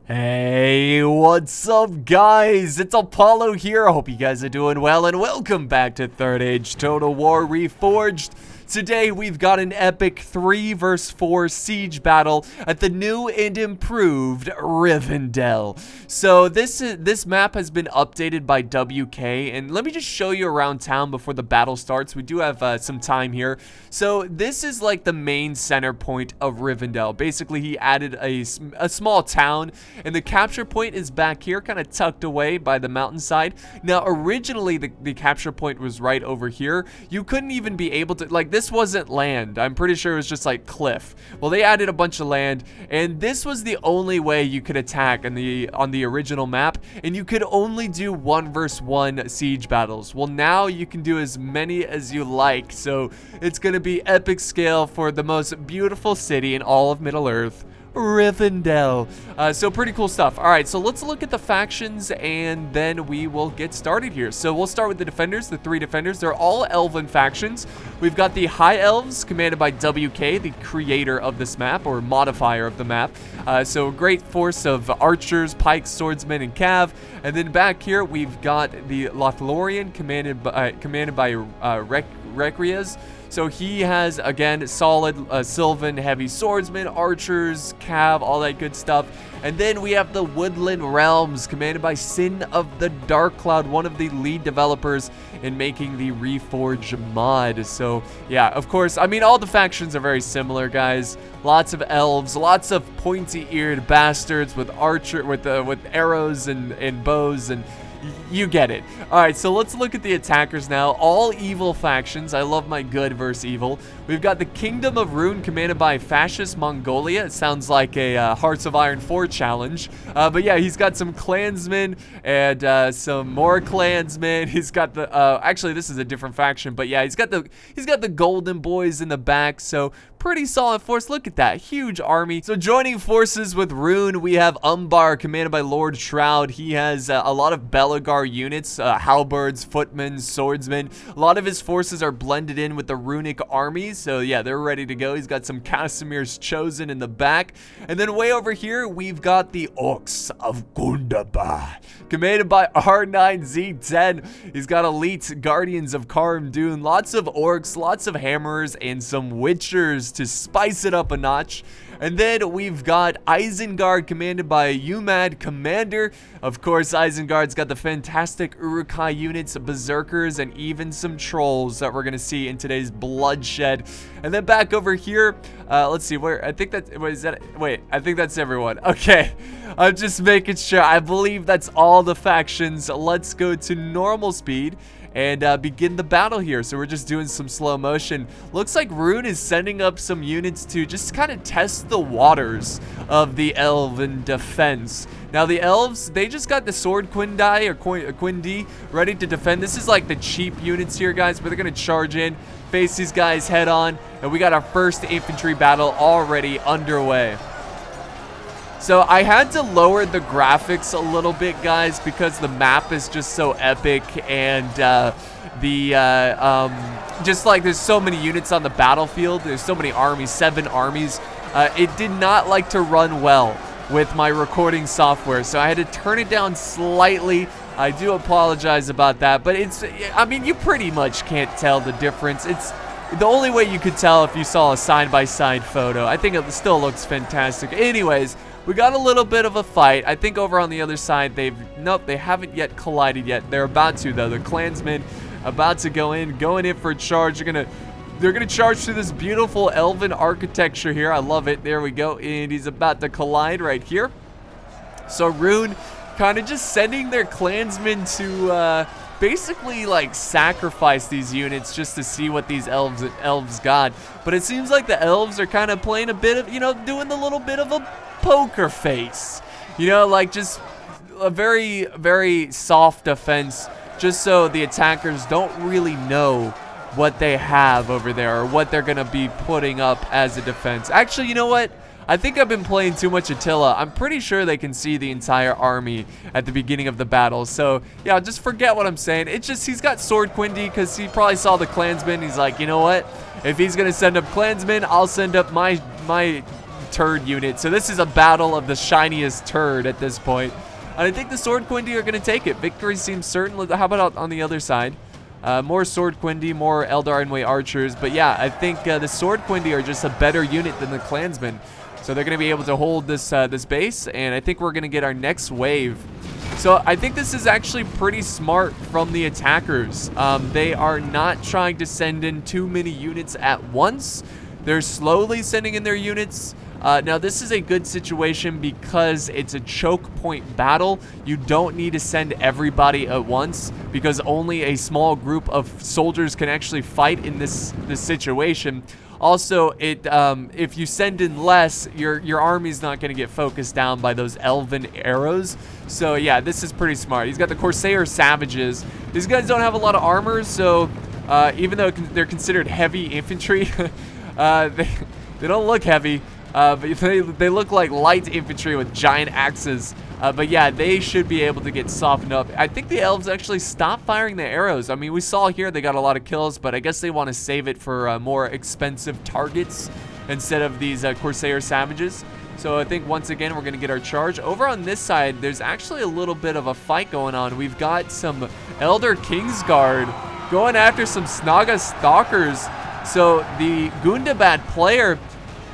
Hey, what's up, guys? It's Apollo here. I hope you guys are doing well, and welcome back to Third Age Total War Reforged. Today, we've got an epic 3 vs 4 siege battle at the new and improved Rivendell. So this map has been updated by WK, and let me just show you around town before the battle starts. We do have some time here. So this is like the main center point of Rivendell. Basically, he added a small town, and the capture point is back here, kind of tucked away by the mountainside. Now, originally, the capture point was right over here. You couldn't even be able to, like, this wasn't land. I'm pretty sure it was just like cliff. Well, they added a bunch of land, and this was the only way you could attack on the original map, and you could only do 1 vs 1 siege battles. Well, now you can do as many as you like, so it's gonna be epic scale for the most beautiful city in all of Middle-earth, Rivendell. So pretty cool stuff. All right, so let's look at the factions and then we will get started here. So we'll start with the defenders, the 3 defenders. They're all elven factions. We've got the High Elves commanded by WK, the creator of this map or modifier of the map. So a great force of archers, pikes, swordsmen, and cav. And then back here we've got the Lothlorien commanded by Recrias. So he has, again, solid Sylvan heavy swordsmen, archers, cav, all that good stuff. And then we have the Woodland Realms, commanded by Sin of the Dark Cloud, one of the lead developers in making the Reforged mod. So, yeah, of course, I mean, all the factions are very similar, guys. Lots of elves, lots of pointy-eared bastards with arrows and bows, and you get it. All right, so let's look at the attackers now. All evil factions. I love my good versus evil. We've got the Kingdom of Rune commanded by Fascist Mongolia. It sounds like a Hearts of Iron 4 challenge. But yeah, he's got some clansmen and some more clansmen. He's got the actually this is a different faction, but yeah, he's got the Golden Boys in the back. So pretty solid force. Look at that huge army. So joining forces with Rune, we have Umbar commanded by Lord Shroud. He has a lot of Belegar units, halberds, footmen, swordsmen. A lot of his forces are blended in with the runic armies. So yeah, they're ready to go. He's got some Casimir's Chosen in the back. And then way over here, we've got the Orcs of Gundabad, commanded by R9Z10. He's got elite Guardians of Karim Dune. Lots of orcs, lots of hammerers, and some witchers to spice it up a notch. And then we've got Isengard commanded by Umad Commander. Of course, Isengard's got the fantastic Uruk-hai units, berserkers, and even some trolls that we're gonna see in today's bloodshed. And then back over here, let's see where I think that wait, I think that's everyone. Okay, I'm just making sure. I believe that's all the factions. Let's go to normal speed and begin the battle here. So we're just doing some slow motion. Looks like Rune is sending up some units to just kind of test the waters of the Elven Defense. Now the Elves, they just got the Sword Quindi or Quindi ready to defend. This is like the cheap units here, guys, but they're gonna charge in, face these guys head on, and we got our first infantry battle already underway. So I had to lower the graphics a little bit, guys, because the map is just so epic, and just like there's so many units on the battlefield. There's so many armies, 7 armies. It did not like to run well with my recording software, so I had to turn it down slightly. I do apologize about that, but I mean, you pretty much can't tell the difference. It's the only way you could tell if you saw a side-by-side photo. I think it still looks fantastic. Anyways, we got a little bit of a fight. I think over on the other side, nope, they haven't yet collided yet. They're about to, though. The clansmen about to going in for a charge. They're gonna charge through this beautiful elven architecture here. I love it. There we go. And he's about to collide right here. So Rune kind of just sending their clansmen to basically like sacrifice these units just to see what these elves got. But it seems like the elves are kind of playing a bit of, doing the little bit of a poker face, like just a very, very soft defense, just so the attackers don't really know what they have over there or what they're gonna be putting up as a defense. Actually, you know what? I think I've been playing too much Attila. I'm pretty sure they can see the entire army at the beginning of the battle. So, yeah, just forget what I'm saying. It's just he's got Sword Quindi because he probably saw the clansmen. He's like, you know what? If he's going to send up clansmen, I'll send up my turd unit. So this is a battle of the shiniest turd at this point. And I think the Sword Quindi are going to take it. Victory seems certain. How about on the other side? More Sword Quindi, more Eldar and Way archers. But yeah, I think the Sword Quindi are just a better unit than the Clansmen. So they're going to be able to hold this this base, and I think we're going to get our next wave. So I think this is actually pretty smart from the attackers. They are not trying to send in too many units at once. They're slowly sending in their units. Now this is a good situation because it's a choke point battle. You don't need to send everybody at once because only a small group of soldiers can actually fight in this situation. Also, if you send in less, your army's not going to get focused down by those elven arrows. So yeah, this is pretty smart. He's got the Corsair Savages. These guys don't have a lot of armor, so even though they're considered heavy infantry, they don't look heavy. But they look like light infantry with giant axes. But yeah, they should be able to get softened up. I think the elves actually stopped firing the arrows. I mean, we saw here they got a lot of kills, but I guess they want to save it for more expensive targets instead of these Corsair Savages. So I think once again, we're going to get our charge. Over on this side, there's actually a little bit of a fight going on. We've got some Elder Kingsguard going after some Snaga Stalkers. So the Gundabad player,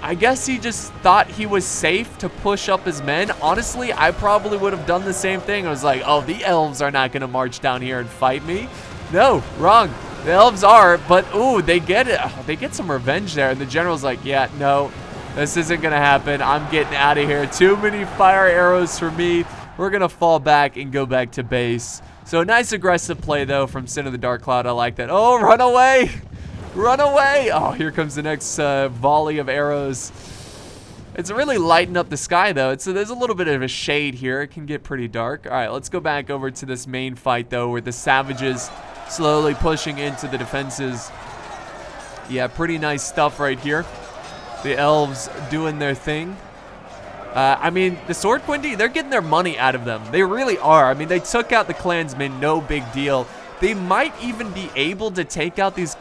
I guess he just thought he was safe to push up his men. Honestly, I probably would have done the same thing. I was like, oh, the elves are not going to march down here and fight me. No, wrong. The elves are, but ooh, they get it. They get some revenge there. And the general's like, yeah, no, this isn't going to happen. I'm getting out of here. Too many fire arrows for me. We're going to fall back and go back to base. So nice aggressive play, though, from Sin of the Dark Cloud. I like that. Oh, run away. Run away! Oh, here comes the next volley of arrows. It's really lighting up the sky, though. There's a little bit of a shade here. It can get pretty dark. All right, let's go back over to this main fight, though, where the Savages slowly pushing into the defenses. Yeah, pretty nice stuff right here. The Elves doing their thing. I mean, the Sword Quindi, they're getting their money out of them. They really are. I mean, they took out the Clansmen, no big deal. They might even be able to take out these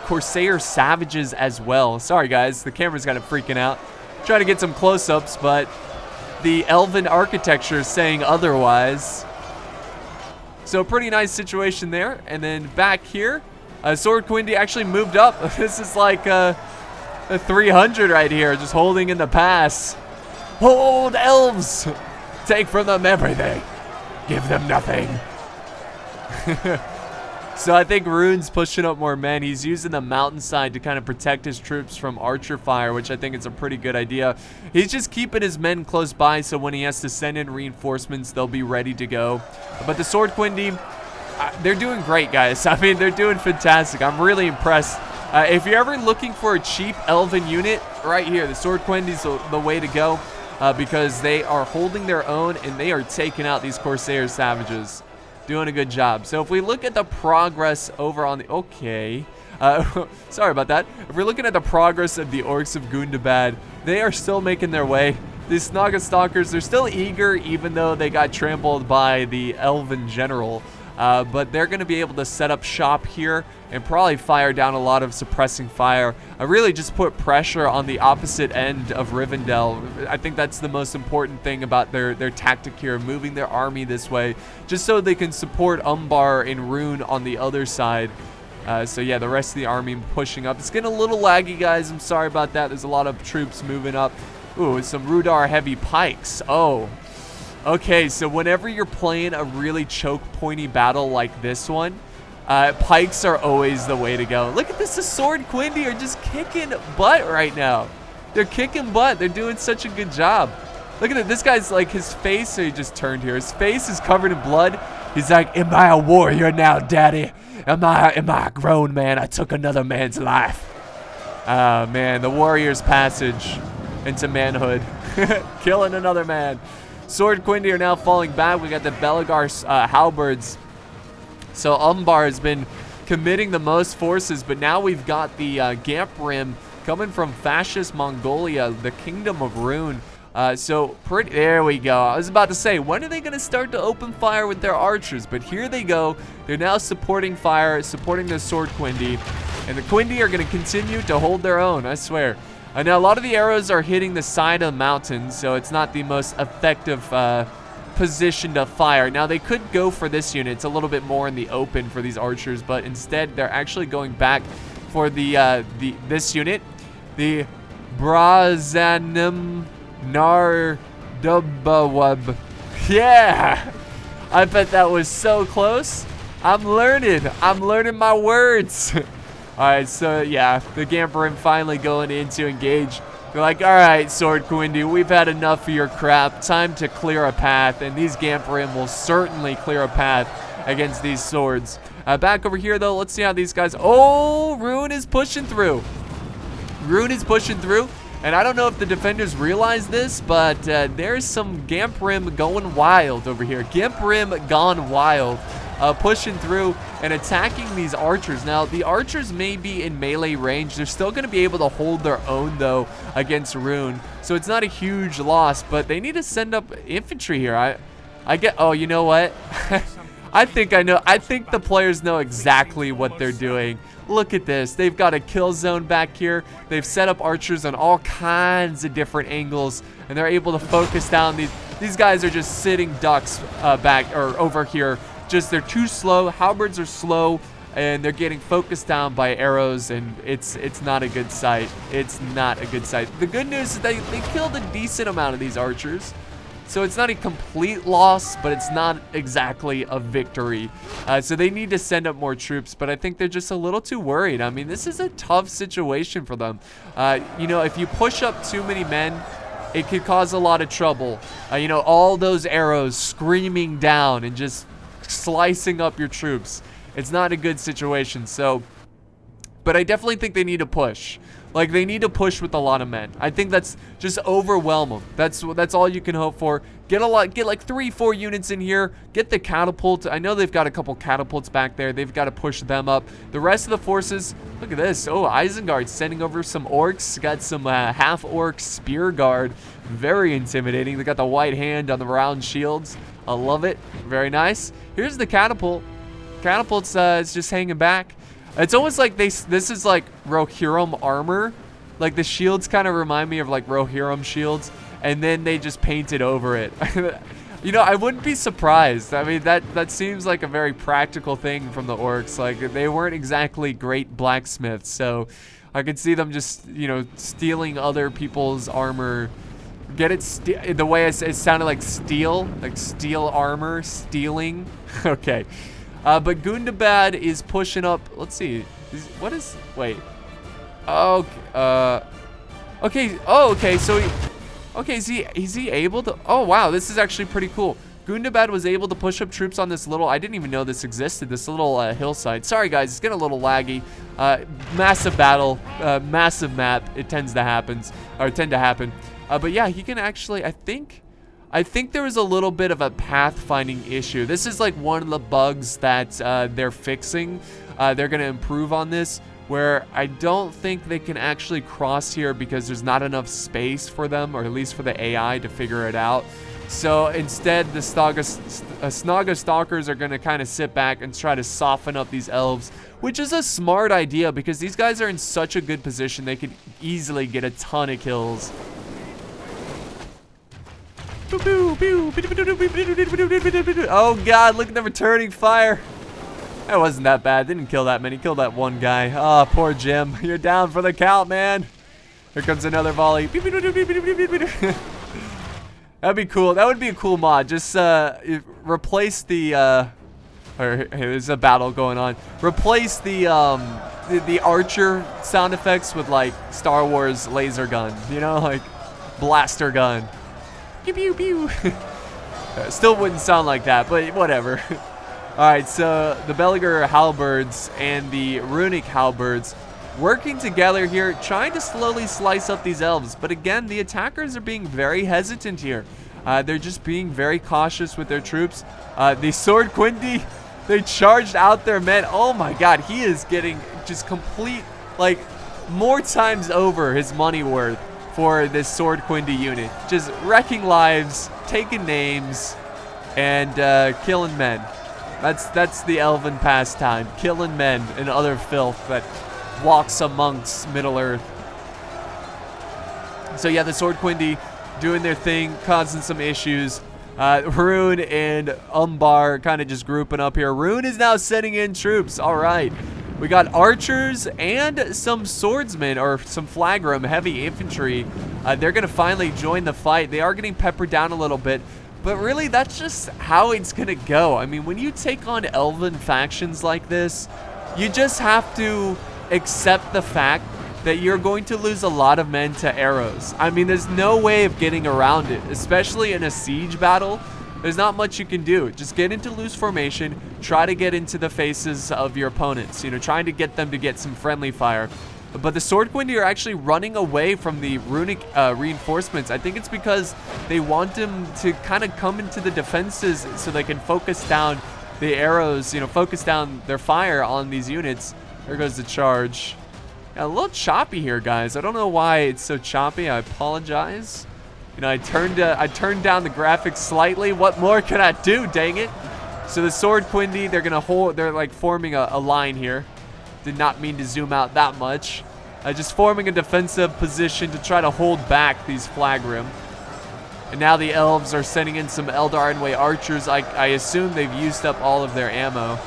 Corsair Savages as well. Sorry, guys. The camera's kind of freaking out. Trying to get some close-ups, but the Elven architecture is saying otherwise. So, pretty nice situation there. And then back here, Sword Quindi actually moved up. This is like a 300 right here, just holding in the pass. Hold, Elves! Take from them everything. Give them nothing. So I think Rune's pushing up more men. He's using the mountainside to kind of protect his troops from archer fire, which I think is a pretty good idea. He's just keeping his men close by, so when he has to send in reinforcements, they'll be ready to go. But the Sword Quindi, they're doing great, guys. I mean, they're doing fantastic. I'm really impressed. If you're ever looking for a cheap elven unit, right here, the Sword Quindi's the way to go because they are holding their own and they are taking out these Corsair Savages. Doing a good job. So if we look at the progress over on the... Okay. Sorry about that. If we're looking at the progress of the Orcs of Gundabad, they are still making their way. These Snaga Stalkers, they're still eager even though they got trampled by the Elven General. But they're going to be able to set up shop here and probably fire down a lot of suppressing fire. I really just put pressure on the opposite end of Rivendell. I think that's the most important thing about their tactic here, moving their army this way, just so they can support Umbar and Rune on the other side. So yeah, the rest of the army pushing up. It's getting a little laggy, guys. I'm sorry about that. There's a lot of troops moving up. Ooh, some Rudar heavy pikes. Oh. Okay, so whenever you're playing a really choke pointy battle like this one, pikes are always the way to go. Look at this, the Sword Quindi are just kicking butt right now. They're kicking butt. They're doing such a good job. Look at it. This guy's like, his face, so he just turned here. His face is covered in blood. He's like, am I a warrior now, daddy? Am I a grown man? I took another man's life. Man, the warrior's passage into manhood. Killing another man. Sword Quindi are now falling back. We got the Belagar halberds. So Umbar has been committing the most forces, but now we've got the Gamp Rim coming from fascist Mongolia, the Kingdom of Rune. There we go. I was about to say, when are they going to start to open fire with their archers? But here they go. They're now supporting fire, supporting the Sword Quindi. And the Quindi are going to continue to hold their own, I swear. Now, a lot of the arrows are hitting the side of the mountain, so it's not the most effective position to fire. Now, they could go for this unit. It's a little bit more in the open for these archers, but instead, they're actually going back for this unit, the Brazanum Nardubawab. Yeah! I bet that was so close. I'm learning my words. All right, so yeah, the Gamperim finally going in to engage. They're like, all right, Sword Quindy, we've had enough of your crap. Time to clear a path, and these Gamperim will certainly clear a path against these swords. Back over here, though, let's see how these guys... Oh, Rune is pushing through. Rune is pushing through, and I don't know if the defenders realize this, but there's some Gamperim going wild over here. Gamperim gone wild. Pushing through and attacking these archers. Now, the archers may be in melee range. They're still going to be able to hold their own, though, against Rune. So it's not a huge loss, but they need to send up infantry here. I get... Oh, you know what? I think I know. I think the players know exactly what they're doing. Look at this. They've got a kill zone back here. They've set up archers on all kinds of different angles, and they're able to focus down. These guys are just sitting ducks back or over here. Just they're too slow. Halberds are slow, and they're getting focused down by arrows, and it's not a good sight. It's not a good sight. The good news is that they killed a decent amount of these archers, so it's not a complete loss, but it's not exactly a victory. So they need to send up more troops, but I think they're just a little too worried. I mean, this is a tough situation for them. You know, if you push up too many men, it could cause a lot of trouble. You know, all those arrows screaming down and just slicing up your troops. It's not a good situation. So, but I definitely think they need to push. Like, they need to push with a lot of men. I think that's just overwhelm them. That's all you can hope for. Get like 3-4 units in here. Get the catapult. I know they've got a couple catapults back there. They've got to push them up. The rest of the forces, look at this. Oh, Isengard sending over some orcs. Got some half-orc spear guard. Very intimidating. They got the white hand on the round shields. I love it. Very nice. Here's the catapult. Catapult's is just hanging back. It's almost like this is like Rohirrim armor. Like the shields kind of remind me of like Rohirrim shields, and then they just painted over it. You know, I wouldn't be surprised. I mean, that seems like a very practical thing from the orcs. Like, they weren't exactly great blacksmiths, so I could see them just, you know, stealing other people's armor. Get it? The way it sounded like steel armor, stealing. Okay. But Gundabad is pushing up. Let's see. Wait. Okay. Okay. Oh, okay. So is he able to? Oh, wow. This is actually pretty cool. Gundabad was able to push up troops on this little, I didn't even know this existed, this little hillside. Sorry, guys. It's getting a little laggy. Massive battle. Massive map. It tend to happen. But yeah, he can actually, I think there was a little bit of a pathfinding issue. This is like one of the bugs that they're fixing. They're going to improve on this, where I don't think they can actually cross here because there's not enough space for them, or at least for the AI to figure it out. So instead, the Snaga Stalkers are going to kind of sit back and try to soften up these elves, which is a smart idea because these guys are in such a good position. They could easily get a ton of kills. Oh god, look at the returning fire. That wasn't that bad. Didn't kill that many. Killed that one guy. Oh, poor Jim. You're down for the count, man. Here comes another volley. That'd be cool. That would be a cool mod. Just replace the there's a battle going on. Replace the archer sound effects with like Star Wars laser gun. You know, like blaster gun. Pew pew pew. Still wouldn't sound like that, but whatever. Alright, so the Beliger halberds and the runic halberds working together here, trying to slowly slice up these elves. But again, the attackers are being very hesitant here. They're just being very cautious with their troops. The Sword Quindy, they charged out their men. Oh my god, he is getting just complete, like, more times over his money worth for this Sword Quindy unit. Just wrecking lives, taking names, and killing men. That's the elven pastime. Killing men and other filth that walks amongst Middle Earth. So yeah, the Sword Quindy doing their thing, causing some issues. Rune and Umbar kind of just grouping up here. Rune is now sending in troops. All right. We got archers and some swordsmen, or some flagrum, heavy infantry. They're going to finally join the fight. They are getting peppered down a little bit. But really, that's just how it's going to go. I mean, when you take on elven factions like this, you just have to accept the fact that you're going to lose a lot of men to arrows. I mean, there's no way of getting around it, especially in a siege battle. There's not much you can do. Just get into loose formation, try to get into the faces of your opponents, you know, trying to get them to get some friendly fire. But the Sword Quindy are actually running away from the runic reinforcements. I think it's because they want them to kind of come into the defenses so they can focus down the arrows, you know, focus down their fire on these units. There goes the charge. A little choppy here, guys. I don't know why it's so choppy. I apologize. You know, I turned down the graphics slightly. What more can I do, dang it? So the Sword Quindy, they're gonna hold, they're like forming a line here. Did not mean to zoom out that much. Just forming a defensive position to try to hold back these flagrim. And now the elves are sending in some Eldar and Way archers. I assume they've used up all of their ammo.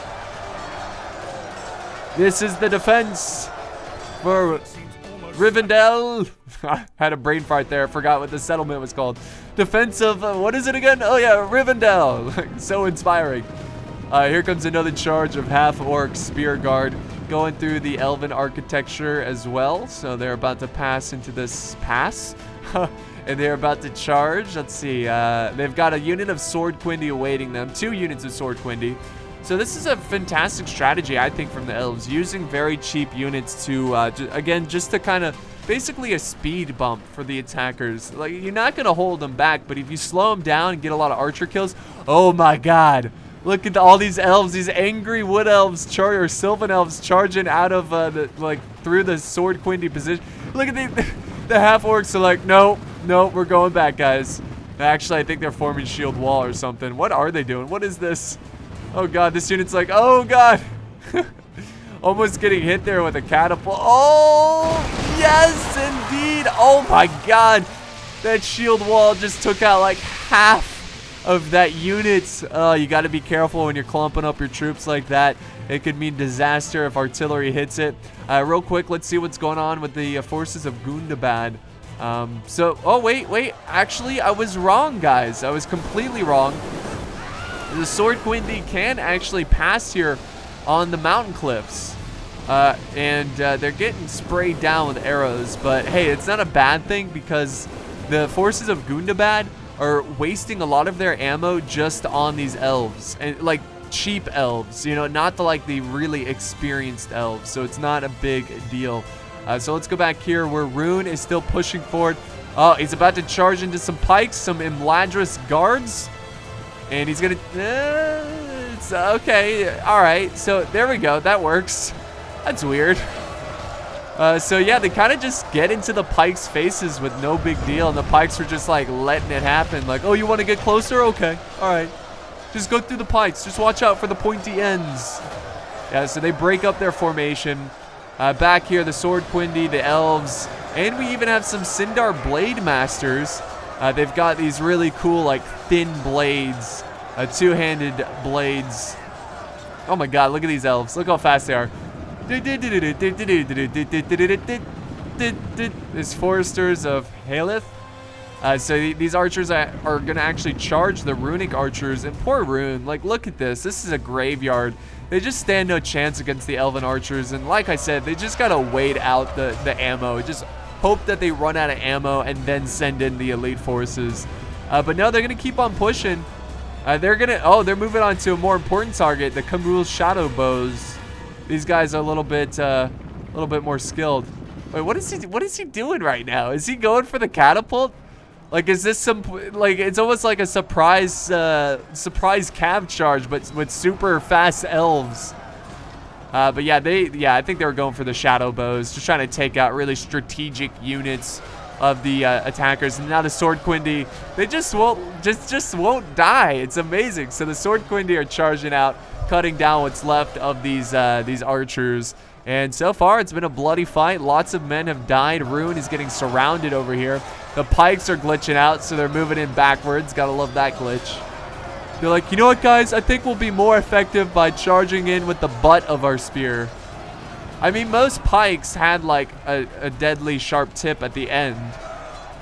This is the defense for Rivendell. I had a brain fart there. I forgot what the settlement was called. Defense of, what is it again? Oh yeah, Rivendell. So inspiring. Here comes another charge of half-orc spear guard going through the elven architecture as well. So they're about to pass into this pass. And they're about to charge. Let's see. They've got a unit of Sword Quindy awaiting them. 2 units of Sword Quindy. So this is a fantastic strategy, I think, from the elves, using very cheap units to, again, just to kind of, basically a speed bump for the attackers. Like, you're not going to hold them back, but if you slow them down and get a lot of archer kills, oh my god. Look at all these elves, these angry wood elves, or sylvan elves charging out of, through the Sword Quindy position. Look at the half-orcs are like, nope, we're going back, guys. Actually, I think they're forming shield wall or something. What are they doing? What is this? Oh god, this unit's like, oh god. Almost getting hit there with a catapult. Oh, yes, indeed. Oh my god. That shield wall just took out like half of that unit. You got to be careful when you're clumping up your troops like that. It could mean disaster if artillery hits it. Real quick, let's see what's going on with the forces of Gundabad. Oh, wait. Actually, I was wrong, guys. I was completely wrong. The Sword Quindy can actually pass here on the mountain cliffs. They're getting sprayed down with arrows. But hey, it's not a bad thing because the forces of Gundabad are wasting a lot of their ammo just on these elves. And like cheap elves, you know, not the really experienced elves. So it's not a big deal. So let's go back here where Rune is still pushing forward. Oh, he's about to charge into some pikes, some Imladris guards. And he's gonna, it's okay, all right. So there we go, that works. That's weird. So yeah, they kind of just get into the pikes' faces with no big deal. And the pikes are just like letting it happen. Like, oh, you want to get closer? Okay, all right. Just go through the pikes. Just watch out for the pointy ends. Yeah, so they break up their formation. Back here, the Sword Quindy, the elves, and we even have some Sindar Blade Masters. They've got these really cool, like, thin blades, two-handed blades. Oh my god, look at these elves. Look how fast they are. These Foresters of Haleth. So these archers are going to actually charge the runic archers. And poor Rune, like, look at this. This is a graveyard. They just stand no chance against the elven archers. And like I said, they just got to wait out the ammo. Just hope that they run out of ammo and then send in the elite forces. But no, they're going to keep on pushing. They're moving on to a more important target, the Kamrul Shadow Bows. These guys are a little bit more skilled. Wait, what is he doing right now? Is he going for the catapult? Like, is this some, like, it's almost like a surprise cav charge, but with super fast elves. But yeah, I think they were going for the shadow bows, just trying to take out really strategic units of the attackers. And now the Sword Quindy, they just won't die. It's amazing. So the Sword Quindy are charging out, cutting down what's left of these archers. And so far, it's been a bloody fight. Lots of men have died. Rune is getting surrounded over here. The pikes are glitching out, so they're moving in backwards. Gotta love that glitch. They're like, you know what, guys? I think we'll be more effective by charging in with the butt of our spear. I mean, most pikes had like a deadly sharp tip at the end.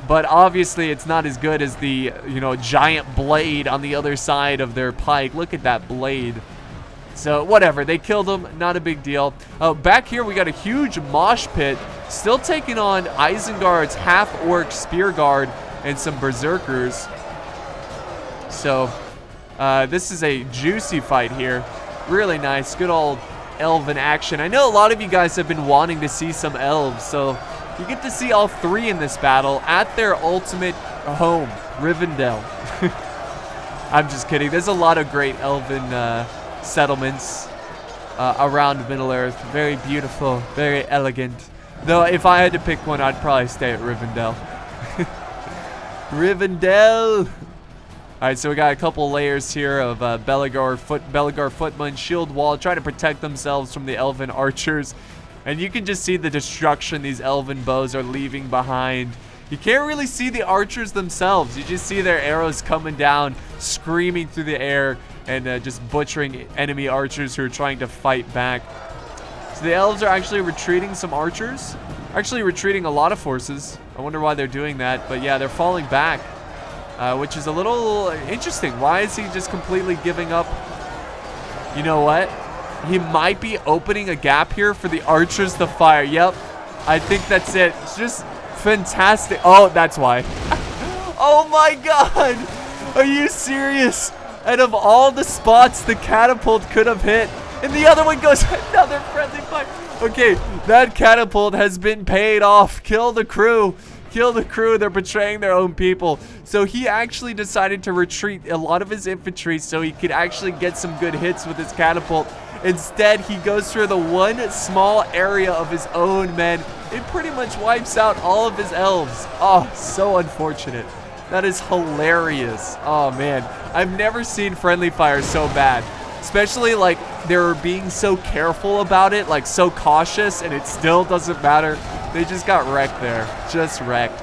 But obviously, it's not as good as the, you know, giant blade on the other side of their pike. Look at that blade. So, whatever. They killed him. Not a big deal. Back here, we got a huge mosh pit. Still taking on Isengard's half-orc spear guard and some berserkers. So, this is a juicy fight here. Really nice. Good old elven action. I know a lot of you guys have been wanting to see some elves, so you get to see all three in this battle at their ultimate home, Rivendell. I'm just kidding. There's a lot of great elven settlements around Middle-earth. Very beautiful, very elegant. Though if I had to pick one, I'd probably stay at Rivendell. Rivendell! Alright, so we got a couple layers here of Belligar footmen, shield wall, trying to protect themselves from the elven archers. And you can just see the destruction these elven bows are leaving behind. You can't really see the archers themselves. You just see their arrows coming down, screaming through the air, and just butchering enemy archers who are trying to fight back. So the elves are actually retreating some archers. Actually retreating a lot of forces. I wonder why they're doing that. But yeah, they're falling back, which is a little interesting. Why is he just completely giving up? You know what? He might be opening a gap here for the archers to fire. Yep, I think that's it. It's just fantastic. Oh, that's why. Oh my god. Are you serious? Out of all the spots the catapult could have hit, and the other one goes another friendly fire. Okay, that catapult has been paid off. Kill the crew. Kill the crew. They're betraying their own people. So he actually decided to retreat a lot of his infantry so he could actually get some good hits with his catapult. Instead, he goes through the one small area of his own men. It pretty much wipes out all of his elves. Oh, so unfortunate. That is hilarious. Oh, man. I've never seen friendly fire so bad. Especially, like, they're being so careful about it, like, so cautious, and it still doesn't matter. They just got wrecked there. Just wrecked.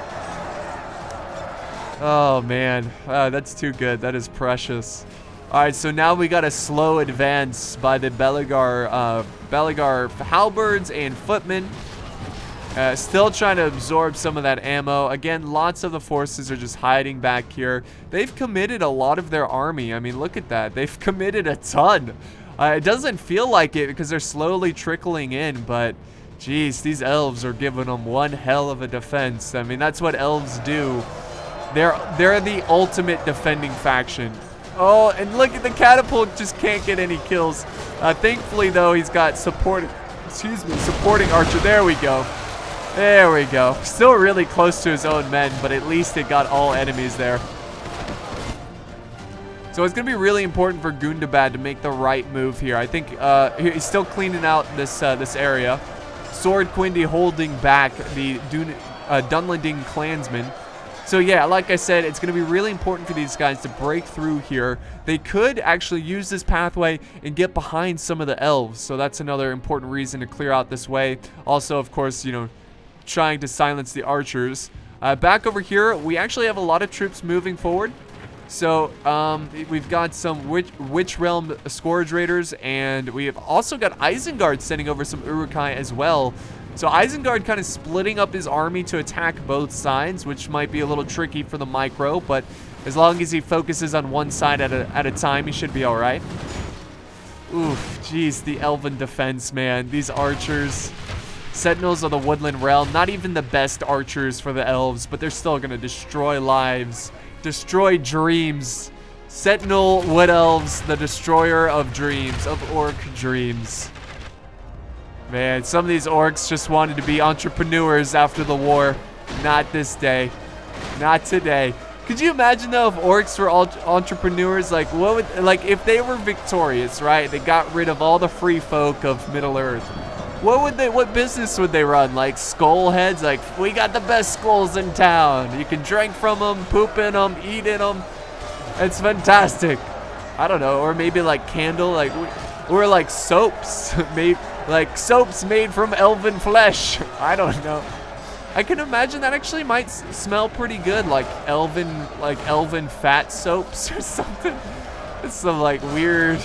Oh, man. That's too good. That is precious. Alright, so now we got a slow advance by the Belligar halberds and footmen. Still trying to absorb some of that ammo. Again, lots of the forces are just hiding back here. They've committed a lot of their army. I mean, look at that. They've committed a ton. It doesn't feel like it because they're slowly trickling in, but geez, these elves are giving them one hell of a defense. I mean, that's what elves do. They're the ultimate defending faction. Oh, and look at the catapult, just can't get any kills. Thankfully, though, he's got supporting archer. There we go. There we go. Still really close to his own men, but at least it got all enemies there. So it's going to be really important for Gundabad to make the right move here. I think he's still cleaning out this area. Sword Quindy holding back the Dunlending clansmen. So yeah, like I said, it's going to be really important for these guys to break through here. They could actually use this pathway and get behind some of the elves. So that's another important reason to clear out this way. Also, of course, you know, trying to silence the archers. Back over here, we actually have a lot of troops moving forward. So we've got some Witch Realm Scourge Raiders, and we have also got Isengard sending over some Uruk-hai as well. So Isengard kind of splitting up his army to attack both sides, which might be a little tricky for the micro, but as long as he focuses on one side at a time, he should be all right. Oof, jeez, the Elven Defense, man. These archers, Sentinels of the Woodland Realm, not even the best archers for the elves, but they're still going to destroy lives, destroy dreams. Sentinel Wood Elves, the destroyer of dreams, of orc dreams. Man, some of these orcs just wanted to be entrepreneurs after the war. Not this day. Not today. Could you imagine, though, if orcs were all entrepreneurs? Like, what would, like, if they were victorious, right? They got rid of all the free folk of Middle-earth. What business would they run? Like, skull heads? Like, we got the best skulls in town. You can drink from them, poop in them, eat in them. It's fantastic. I don't know. Or maybe, like, candle, like, or like soaps. Maybe. Like soaps made from elven flesh. I don't know. I can imagine that actually might smell pretty good, like elven fat soaps or something. It's some like weird,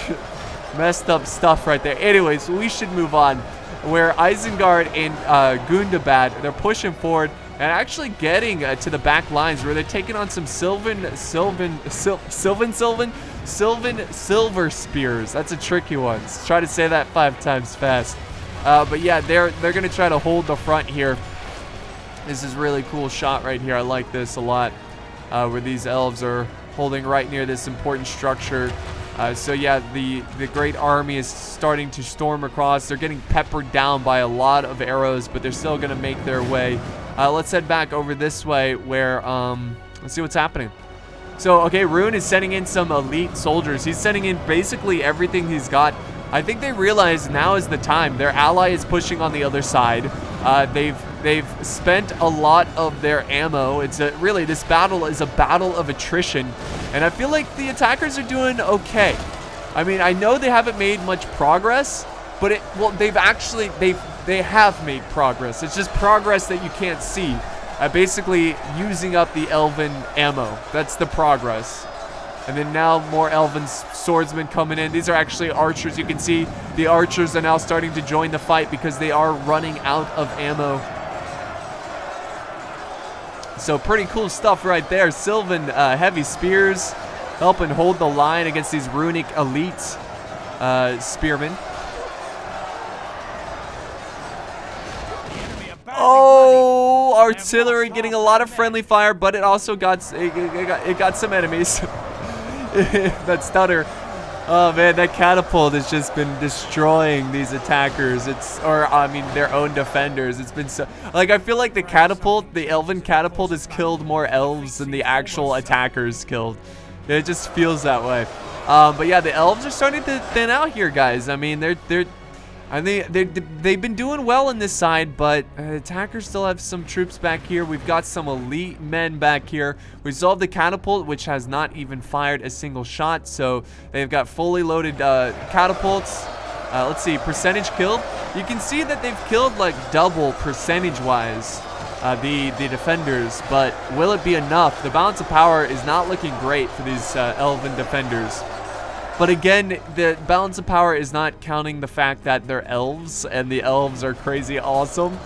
messed up stuff right there. Anyways, we should move on. Where Isengard and Gundabad, they're pushing forward and actually getting to the back lines where they're taking on some Sylvan Silver Spears. That's a tricky one. Let's try to say that 5 times fast. But yeah, they're gonna try to hold the front here. This is really cool shot right here. I like this a lot, where these elves are holding right near this important structure. So yeah, the great army is starting to storm across. They're getting peppered down by a lot of arrows, but they're still gonna make their way. Let's head back over this way where, let's see what's happening. So, okay, Rune is sending in some elite soldiers. He's sending in basically everything he's got. I think they realize now is the time. Their ally is pushing on the other side. They've spent a lot of their ammo. It's really, this battle is a battle of attrition. And I feel like the attackers are doing okay. I mean, I know they haven't made much progress, but they have made progress. It's just progress that you can't see. Basically using up the elven ammo. That's the progress. And then now more elven swordsmen coming in. These are actually archers. You can see the archers are now starting to join the fight because they are running out of ammo. So pretty cool stuff right there. Sylvan heavy spears helping hold the line against these runic elite spearmen. Oh, artillery getting a lot of friendly fire, but it also got some enemies. That stutter. Oh man, that catapult has just been destroying these attackers. I mean their own defenders. It's been so, like, I feel like the elven catapult has killed more elves than the actual attackers killed. It just feels that way. But yeah, the elves are starting to thin out here, guys. I mean, they've been doing well in this side, but attackers still have some troops back here. We've got some elite men back here. We saw the catapult, which has not even fired a single shot, so they've got fully loaded catapults. Let's see, percentage killed. You can see that they've killed like double percentage-wise the defenders, but will it be enough? The balance of power is not looking great for these elven defenders. But again, the balance of power is not counting the fact that they're elves, and the elves are crazy awesome.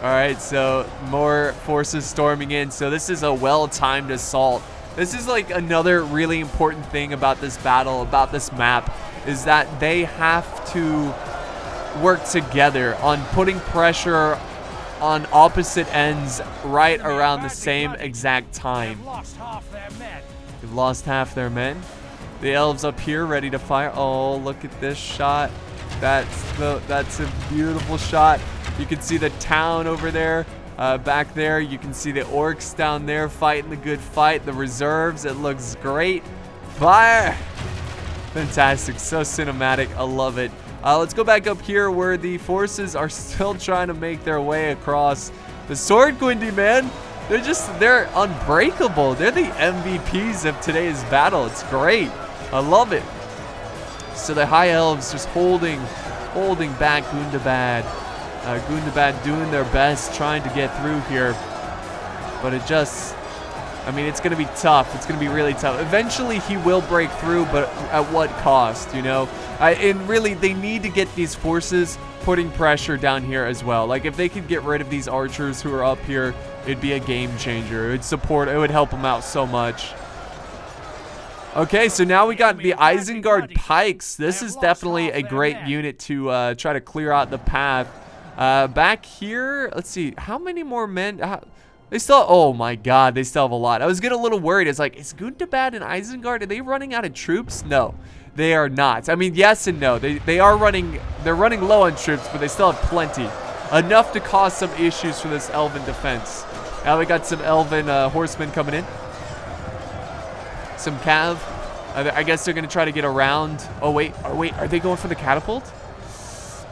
Alright, so more forces storming in. So this is a well-timed assault. This is like another really important thing about this battle, about this map, is that they have to work together on putting pressure on opposite ends right around the same exact time. They've lost half their men. The elves up here ready to fire. Oh, look at this shot. That's a beautiful shot. You can see the town over there. Back there, you can see the orcs down there fighting the good fight. The reserves, it looks great. Fire! Fantastic, so cinematic. I love it. Let's go back up here where the forces are still trying to make their way across. The Sword Gwindi, man. They're unbreakable. They're the MVPs of today's battle. It's great. I love it. So the High Elves just holding back Gundabad. Gundabad doing their best, trying to get through here. But I mean, it's going to be tough. It's going to be really tough. Eventually, he will break through, but at what cost, you know? And really, they need to get these forces putting pressure down here as well. Like, if they could get rid of these archers who are up here, it'd be a game changer. It would help them out so much. Okay, so now we got the Isengard Pikes. This is definitely a great unit to try to clear out the path. Back here, let's see, how many more men? They still, oh my god, they still have a lot. I was getting a little worried. It's like, is Gundabad and Isengard, are they running out of troops? No, they are not. I mean, yes and no. They're running low on troops, but they still have plenty. Enough to cause some issues for this elven defense. Now we got some elven horsemen coming in. Some cav. I guess they're going to try to get around. Oh, wait, are they going for the catapult?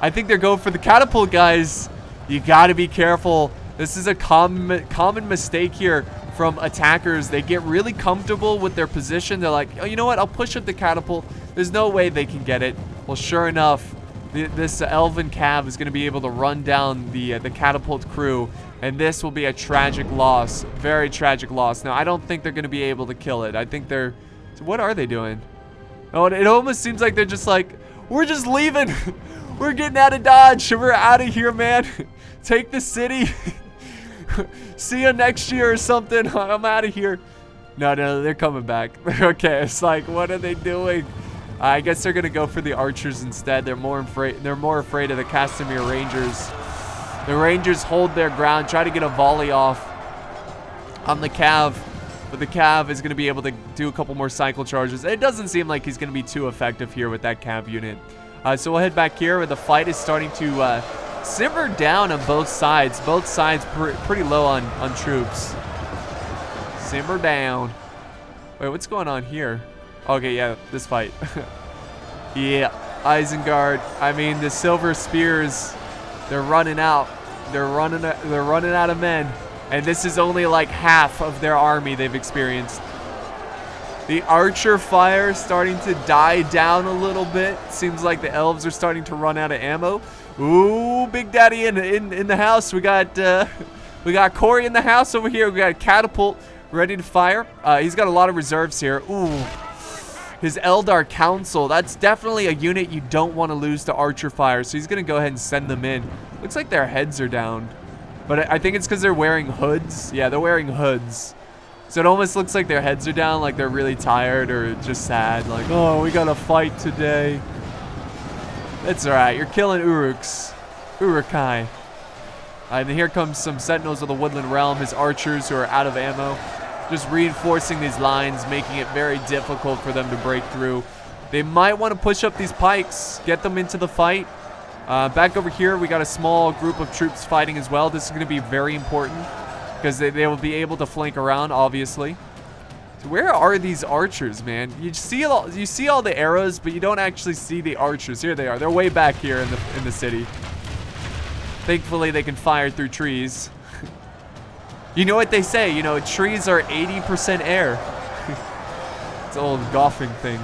I think they're going for the catapult, guys. You got to be careful. This is a common mistake here from attackers. They get really comfortable with their position. They're like, oh, you know what? I'll push up the catapult. There's no way they can get it. Well, sure enough, This elven cav is going to be able to run down the catapult crew, and this will be a tragic loss, very tragic loss. Now, I don't think they're going to be able to kill it. I think they're... So what are they doing? Oh, it almost seems like they're just like, we're just leaving. We're getting out of Dodge. We're out of here, man. Take the city. See you next year or something. I'm out of here. No, they're coming back. Okay, it's like, what are they doing? I guess they're gonna go for the archers instead. They're more afraid of the Castamere Rangers. The Rangers hold their ground, try to get a volley off on the Cav, but the Cav is gonna be able to do a couple more cycle charges. It doesn't seem like he's gonna be too effective here with that Cav unit. So we'll head back here where the fight is starting to simmer down on both sides. Both sides pretty low on troops. Simmer down. Wait, what's going on here? Okay, yeah, this fight. Yeah, Isengard. I mean, the Silver Spears, they're running out. They're running out of men. And this is only like half of their army they've experienced. The archer fire starting to die down a little bit. Seems like the elves are starting to run out of ammo. Ooh, Big Daddy in the house. We got Corey in the house over here. We got Catapult ready to fire. He's got a lot of reserves here. Ooh. His Eldar Council, that's definitely a unit you don't want to lose to Archer Fire, so he's going to go ahead and send them in. Looks like their heads are down, but I think it's because they're wearing hoods. Yeah, they're wearing hoods. So it almost looks like their heads are down, like they're really tired or just sad. Like, oh, we got to fight today. It's all right. You're killing Uruks. Urukai. And here comes some Sentinels of the Woodland Realm, his archers who are out of ammo. Just reinforcing these lines, making it very difficult for them to break through. They might want to push up these pikes, get them into the fight. Back over here, we got a small group of troops fighting as well. This is going to be very important because they will be able to flank around, obviously. So where are these archers, man? You see all the arrows, but you don't actually see the archers. Here they are. They're way back here in the city. Thankfully, they can fire through trees. You know what they say, you know, trees are 80% air. It's an old golfing thing.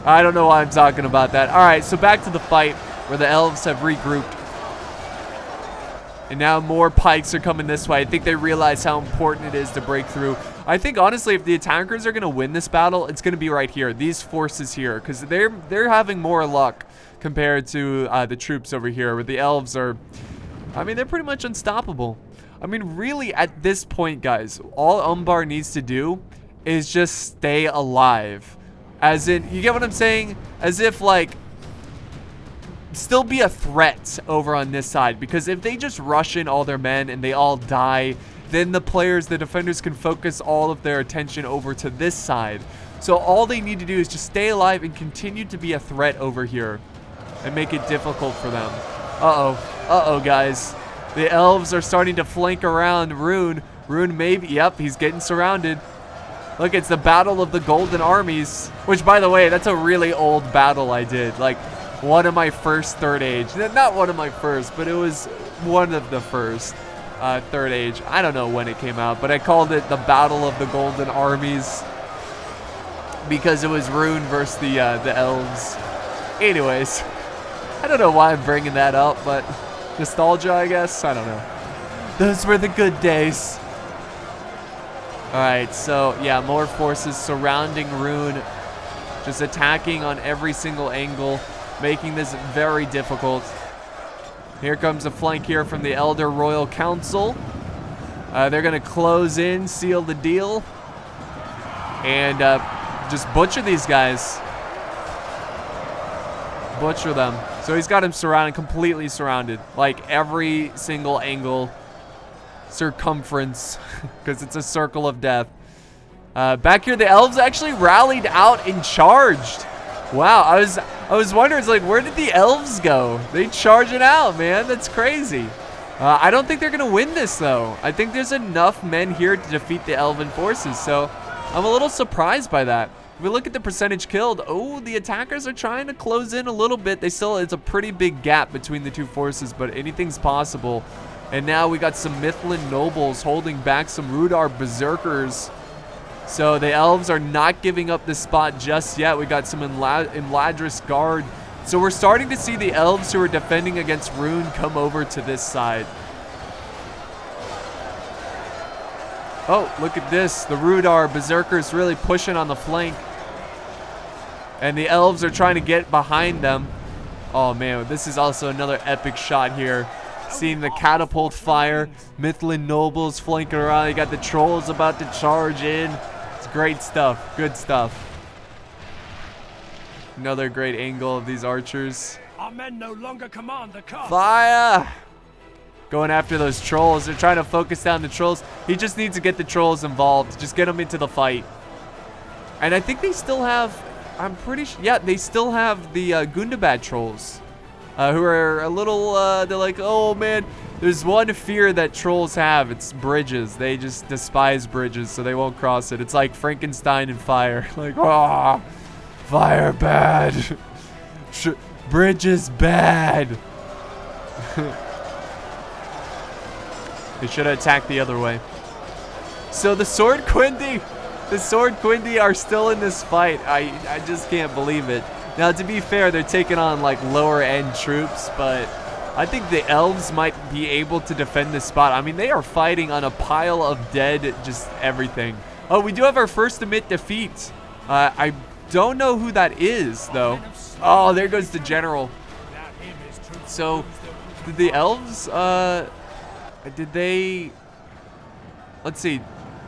I don't know why I'm talking about that. All right, so back to the fight where the elves have regrouped. And now more pikes are coming this way. I think they realize how important it is to break through. I think, honestly, if the attackers are going to win this battle, it's going to be right here. These forces here, because they're having more luck compared to the troops over here, where the elves are, I mean, they're pretty much unstoppable. I mean, really, at this point, guys, all Umbar needs to do is just stay alive. As in, you get what I'm saying? As if, like, still be a threat over on this side. Because if they just rush in all their men and they all die, then the defenders can focus all of their attention over to this side. So all they need to do is just stay alive and continue to be a threat over here. And make it difficult for them. Uh-oh, guys. The elves are starting to flank around Rune. Rune maybe, yep, he's getting surrounded. Look, it's the Battle of the Golden Armies. Which, by the way, that's a really old battle I did. Like, one of my first Third Age. Not one of my first, but it was one of the first Third Age. I don't know when it came out, but I called it the Battle of the Golden Armies. Because it was Rune versus the elves. Anyways, I don't know why I'm bringing that up, but... nostalgia, I guess? I don't know. Those were the good days. Alright, so yeah, more forces surrounding Rune. Just attacking on every single angle, making this very difficult. Here comes a flank here from the Elder Royal Council. They're going to close in, seal the deal. And just butcher these guys. Butcher them. So he's got him surrounded, completely surrounded. Like every single angle, circumference, because it's a circle of death. Back here, the elves actually rallied out and charged. Wow, I was wondering, it's like, where did the elves go? They charging out, man. That's crazy. I don't think they're going to win this, though. I think there's enough men here to defeat the elven forces, so I'm a little surprised by that. If we look at the percentage killed, oh, the attackers are trying to close in a little bit. It's a pretty big gap between the two forces, but anything's possible. And now we got some Mithlin nobles holding back some Rudar berserkers. So the elves are not giving up this spot just yet. We got some Imladris guard So we're starting to see the elves who are defending against Rune come over to this side. Oh, look at this. The Rudar Berserkers really pushing on the flank. And the elves are trying to get behind them. Oh man, this is also another epic shot here. Seeing the catapult fire, Mithlin nobles flanking around. You got the trolls about to charge in. It's great stuff. Good stuff. Another great angle of these archers. Our men no longer command the castle. Fire! Going after those trolls. They're trying to focus down the trolls. He just needs to get the trolls involved. Just get them into the fight. And I think they still have, I'm pretty sure, yeah, they still have the Gundabad trolls. Who are a little, they're like, oh man, there's one fear that trolls have. It's bridges. They just despise bridges, so they won't cross it. It's like Frankenstein and fire. Like, ah. Oh. Fire bad. Bridges bad. They should have attacked the other way. So the Sword Quindi are still in this fight. I just can't believe it. Now, to be fair, they're taking on like lower end troops, but I think the elves might be able to defend this spot. I mean, they are fighting on a pile of dead, just everything. Oh, we do have our first admit defeat. I don't know who that is, though. Oh, there goes the general. So, did the elves, did they... Let's see.